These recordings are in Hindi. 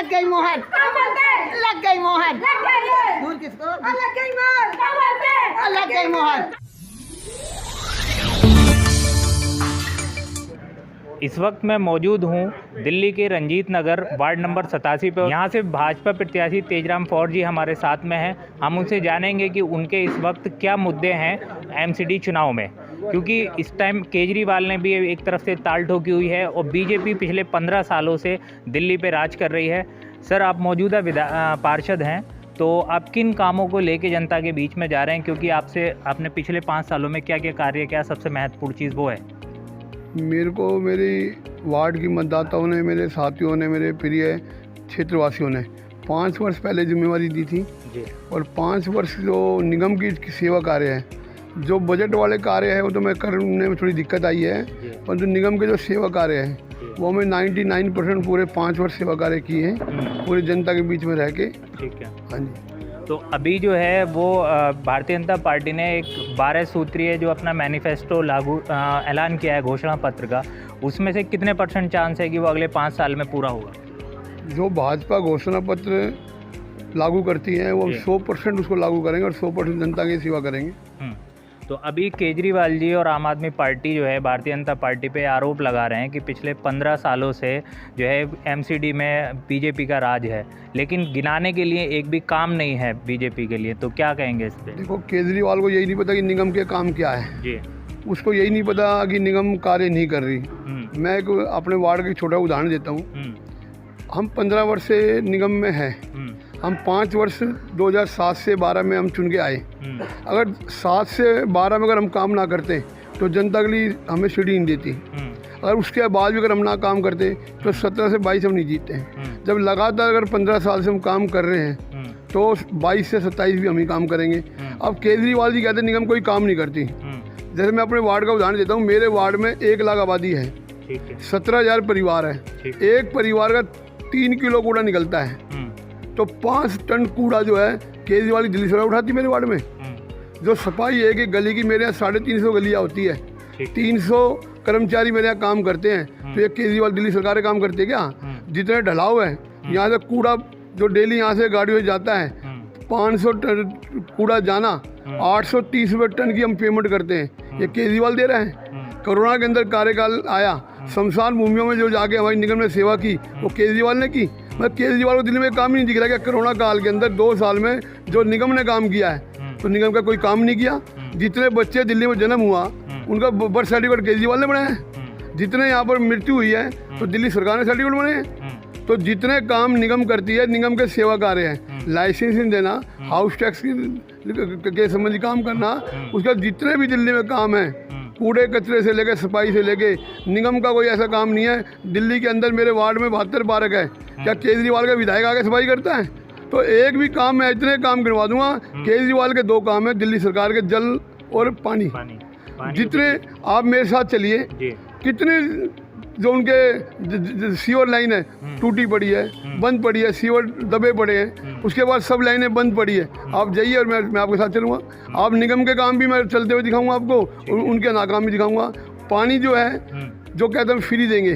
लग गई मोहर, लग गई मोहर, दूर किसको, लग गई मोहर, लग गई मोहर। इस वक्त मैं मौजूद हूँ दिल्ली के रंजीत नगर वार्ड नंबर 87 पे। यहाँ से भाजपा प्रत्याशी तेजराम फौर जी हमारे साथ में हैं। हम उनसे जानेंगे कि उनके इस वक्त क्या मुद्दे हैं एमसीडी चुनाव में, क्योंकि इस टाइम केजरीवाल ने भी एक तरफ से ताल ठोकी हुई है और बीजेपी पिछले 15 सालों से दिल्ली पे राज कर रही है। सर, आप मौजूदा पार्षद हैं, तो आप किन कामों को लेके जनता के बीच में जा रहे हैं, क्योंकि आपने पिछले 5 सालों में क्या क्या कार्य किया, सबसे महत्वपूर्ण चीज़ वो है? मेरे को मेरी वार्ड की मतदाताओं ने, मेरे साथियों ने, मेरे प्रिय क्षेत्रवासियों ने 5 वर्ष पहले जिम्मेवारी दी थी जी। और 5 वर्ष जो निगम की सेवा कार्य है, जो बजट वाले कार्य है वो तो मैं करने में थोड़ी दिक्कत आई है, पर जो निगम के जो सेवा कार्य है वो मैं 99% पूरे 5 वर्ष सेवा कार्य किए हैं पूरी जनता के बीच में रह के। ठीक है। हाँ जी। तो अभी जो है वो भारतीय जनता पार्टी ने एक 12 सूत्रीय जो अपना मैनिफेस्टो ऐलान किया है, घोषणा पत्र का, उसमें से कितने % चांस है कि वो अगले 5 साल में पूरा होगा? जो भाजपा घोषणा पत्र लागू करती है वो 100% उसको लागू करेंगे और 100% जनता की सेवा करेंगे। तो अभी केजरीवाल जी और आम आदमी पार्टी जो है भारतीय जनता पार्टी पे आरोप लगा रहे हैं कि पिछले 15 सालों से जो है एमसीडी में बीजेपी का राज है, लेकिन गिनाने के लिए एक भी काम नहीं है बीजेपी के लिए, तो क्या कहेंगे इस पर? देखो, केजरीवाल को यही नहीं पता कि निगम के काम क्या है जी। उसको उसको यही नहीं पता कि निगम कार्य नहीं कर रही। मैं एक अपने वार्ड का छोटा उदाहरण देता हूँ। हम 15 वर्ष से निगम में हैं। हम 5 वर्ष 2007 से 12 में हम चुन के आए। अगर 7 से 12 में अगर हम काम ना करते तो जनता के लिए हमें सीढ़ी नहीं देती। अगर उसके बाद भी अगर हम ना काम करते तो 17 से 22 हम नहीं जीतते हैं। जब लगातार अगर 15 साल से हम काम कर रहे हैं तो 22 से 27 भी हम ही काम करेंगे। अब केजरीवाल जी कहते निगम कोई काम नहीं करती। जैसे मैं अपने वार्ड का उदाहरण देता हूँ, मेरे वार्ड में 1 लाख आबादी है, 17,000 परिवार है। एक परिवार का 3 किलो कूड़ा निकलता है, तो 5 टन कूड़ा जो है केजरीवाल की दिल्ली सरकार उठाती मेरे वार्ड में। जो सफाई है कि गली की मेरे यहाँ 350 गलियाँ होती है, 300 कर्मचारी मेरे यहाँ काम करते हैं, तो ये केजरीवाल दिल्ली सरकार काम करती है क्या? जितने ढलाव है यहाँ से कूड़ा जो डेली यहाँ से गाड़ियों से जाता है, 500 टन कूड़ा जाना, 830 रुपये टन की हम पेमेंट करते हैं, ये केजरीवाल दे रहे हैं। कोरोना के अंदर कार्यकाल आया, शमशान भूमियों में जो जाके हमारी निगम ने सेवा की वो केजरीवाल ने की। मैं केजरीवाल को दिल्ली में काम ही नहीं दिख रहा कि कोरोना काल के अंदर 2 साल में जो निगम ने काम किया है तो निगम का कोई काम नहीं किया। जितने बच्चे दिल्ली में जन्म हुआ उनका बर्थ सर्टिफिकेट केजरीवाल ने बनाया है। जितने यहाँ पर मृत्यु हुई है तो दिल्ली सरकार ने सर्टिफिकेट बनाए हैं। तो जितने काम निगम करती है, निगम के सेवा कार्य हैं, लाइसेंसिंग देना, हाउस टैक्स के संबंधी काम करना, उसका जितने भी दिल्ली में काम है, कूड़े कचरे से लेके सफाई से लेके, निगम का कोई ऐसा काम नहीं है। दिल्ली के अंदर मेरे वार्ड में 72 पार्क है, क्या केजरीवाल का विधायक आके सफाई करता है? तो एक भी काम मैं इतने काम करवा दूंगा। केजरीवाल के 2 काम है दिल्ली सरकार के, जल और पानी। जितने आप मेरे साथ चलिए, कितने जो उनके सीवर लाइन है टूटी पड़ी है, बंद पड़ी है, सीवर दबे पड़े हैं, उसके बाद सब लाइनें बंद पड़ी है। आप जाइए और मैं आपके साथ चलूँगा। आप निगम के काम भी मैं चलते हुए दिखाऊंगा आपको, उनके नाकाम भी दिखाऊंगा। पानी जो है जो कहते हैं फ्री देंगे,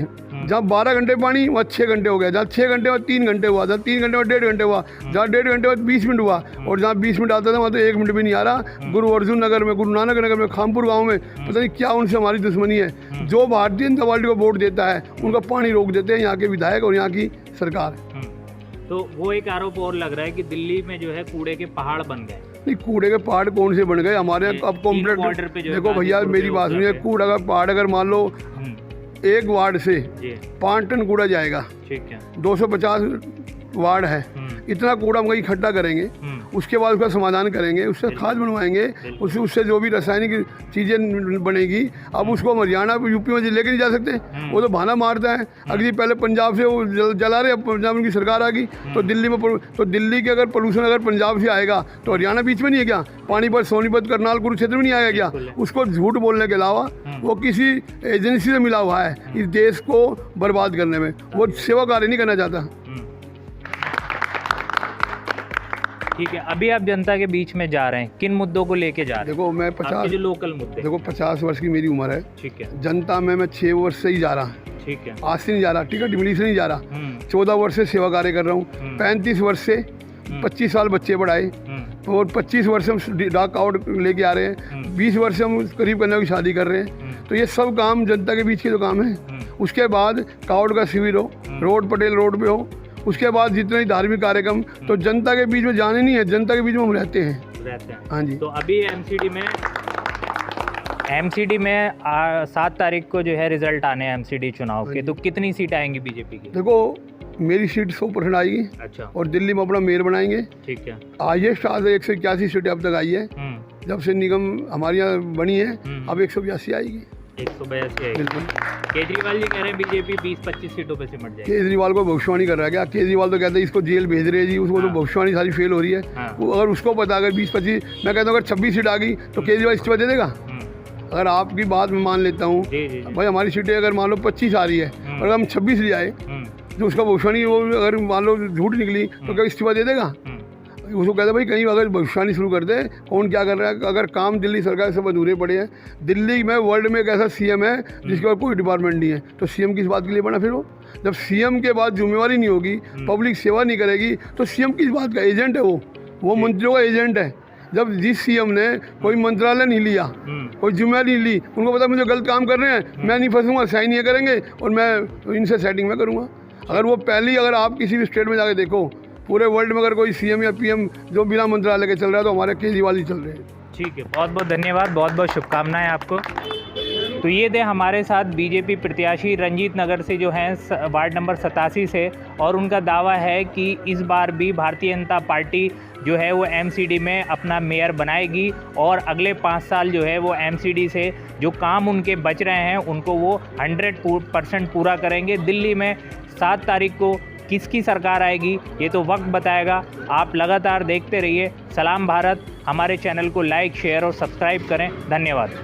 जहाँ 12 घंटे पानी वहाँ 6 घंटे हो गया, जहाँ 6 घंटे बाद 3 घंटे हुआ, जहाँ 3 घंटे बाद 1.5 घंटे हुआ, जहाँ 1.5 घंटे बाद 20 मिनट हुआ, और जहाँ 20 मिनट आता था वहाँ तो 1 मिनट भी नहीं आ रहा। गुरु अर्जुन नगर में, गुरु नानक नगर में, खामपुर गांव में पता नहीं क्या उनसे हमारी दुश्मनी है। जो भारतीय जनता पार्टी को वोट देता है उनका पानी रोक देते हैं यहाँ के विधायक और यहाँ की सरकार। तो वो एक आरोप और लग रहा है कि दिल्ली में जो है कूड़े के पहाड़ बन गए। नहीं, कूड़े के पहाड़ कौन से बन गए हमारे यहाँ? अब कॉम्प्लेक्स देखो भैया, मेरी बात सुनिए, कूड़ा का पहाड़ अगर मान लो एक वार्ड से 5 टन कूड़ा जाएगा, ठीक है, 250 वार्ड है, इतना कूड़ा हम इकट्ठा करेंगे, उसके बाद उसका समाधान करेंगे, उससे खाद बनवाएंगे, उससे जो भी रासायनिक चीज़ें बनेगी। अब उसको हम हरियाणा यूपी में लेके नहीं जा सकते, वो तो बहाना मारता है। अगली पहले पंजाब से वो जला रहे, अब पंजाब उनकी सरकार आ गई तो दिल्ली में, तो दिल्ली के अगर पोल्यूशन अगर पंजाब से आएगा तो हरियाणा बीच में नहीं है क्या? पानीपत, सोनीपत, करनाल, कुरुक्षेत्र में नहीं आएगा क्या? उसको झूठ बोलने के अलावा वो किसी एजेंसी से मिला हुआ है इस देश को बर्बाद करने में, वो सेवा कार्य नहीं करना चाहता। ठीक है, अभी आप जनता के बीच में जा रहे हैं, किन मुद्दों को लेके जा रहे हैं? देखो मैं 50 जो लोकल मुद्दे, देखो 50 वर्ष की मेरी उम्र है, ठीक है, जनता में मैं 6 वर्ष से ही जा रहा हूँ। ठीक है। आज से नहीं जा रहा, टिकट मिली से नहीं जा रहा। 14 वर्ष से सेवा कार्य कर रहा हूँ। 35 वर्ष से 25 साल बच्चे पढ़ाए और 25 वर्ष हम डाक आउट लेके आ रहे हैं। 20 वर्ष हम करीब कन्या की शादी कर रहे हैं। तो ये सब काम जनता के बीच के जो काम है। उसके बाद कावड़ का शिविर हो, रोड पटेल रोड पे हो, उसके बाद जितने भी धार्मिक कार्यक्रम, तो जनता के बीच में जाने नहीं है, जनता के बीच में हम रहते हैं। हाँ जी। तो अभी एमसीडी में 7 तारीख को जो है रिजल्ट आने हैं एमसीडी चुनाव के, तो कितनी सीट आएंगी बीजेपी की? देखो मेरी सीट 100% आएगी। अच्छा। और दिल्ली में अपना मेयर बनाएंगे। ठीक है। हाईएस्ट आज 181 सीटें अब तक आई है। जब से निगम हमारे यहाँ बनी है, अब 182 आएगी। 182 आएगी। बिल्कुल। केजरीवाल जी कह रहे हैं बीजेपी 20-25 सीटों पे सिमट जाएगी। केजरीवाल को भविष्यवाणी कर रहा है क्या? केजरीवाल तो कहते हैं इसको जेल भेज रहे हैं जी, उसको तो भविष्यवाणी सारी फेल हो रही है। वो अगर उसको पता अगर 20-25, मैं कहता हूँ अगर 26 सीट आ गई तो केजरीवाल इस्तीफा दे देगा। अगर आपकी बात मैं मान लेता हूँ भाई, हमारी सीटें अगर मान लो 25 आ रही है और अगर हम 26 ले आए तो उसका भविष्यवाणी वो अगर मान लो झूठ निकली तो क्या इस्तीफा दे देगा? उसको कहते भाई कहीं अगर भविष्यवाणी शुरू कर दे, कौन क्या कर रहा है। अगर काम दिल्ली सरकार सब अधूरे पड़े हैं। दिल्ली में वर्ल्ड में एक ऐसा सीएम है जिसके पास कोई डिपार्टमेंट नहीं है, तो सीएम किस बात के लिए बना फिर वो? जब सीएम के बाद जिम्मेवारी नहीं होगी, पब्लिक सेवा नहीं करेगी, तो सीएम किस बात का एजेंट है? वो मंत्रियों का एजेंट है। जब जिस सीएम ने कोई मंत्रालय नहीं लिया, कोई जिम्मेदारी नहीं ली, उनको पता मुझे गलत काम कर रहे हैं, मैं नहीं फंसूंगा, साइन ये करेंगे और मैं इनसे सेटिंग में करूँगा। अगर वो पहली, अगर आप किसी भी स्टेट में जाके देखो, पूरे वर्ल्ड में अगर कोई सीएम या पीएम जो बिना मंत्रालय के चल रहा है, तो हमारे केजरीवाल ही चल रहे हैं। ठीक है, बहुत बहुत धन्यवाद, बहुत बहुत शुभकामनाएं आपको। तो ये थे हमारे साथ बीजेपी प्रत्याशी रंजीत नगर से जो हैं वार्ड नंबर 87 से, और उनका दावा है कि इस बार भी भारतीय जनता पार्टी जो है वो एमसीडी में अपना मेयर बनाएगी और अगले 5 साल जो है वो एमसीडी से जो काम उनके बच रहे हैं उनको वो 100% पूरा करेंगे। दिल्ली में 7 तारीख को किसकी सरकार आएगी ये तो वक्त बताएगा। आप लगातार देखते रहिए सलाम भारत। हमारे चैनल को लाइक, शेयर और सब्सक्राइब करें। धन्यवाद।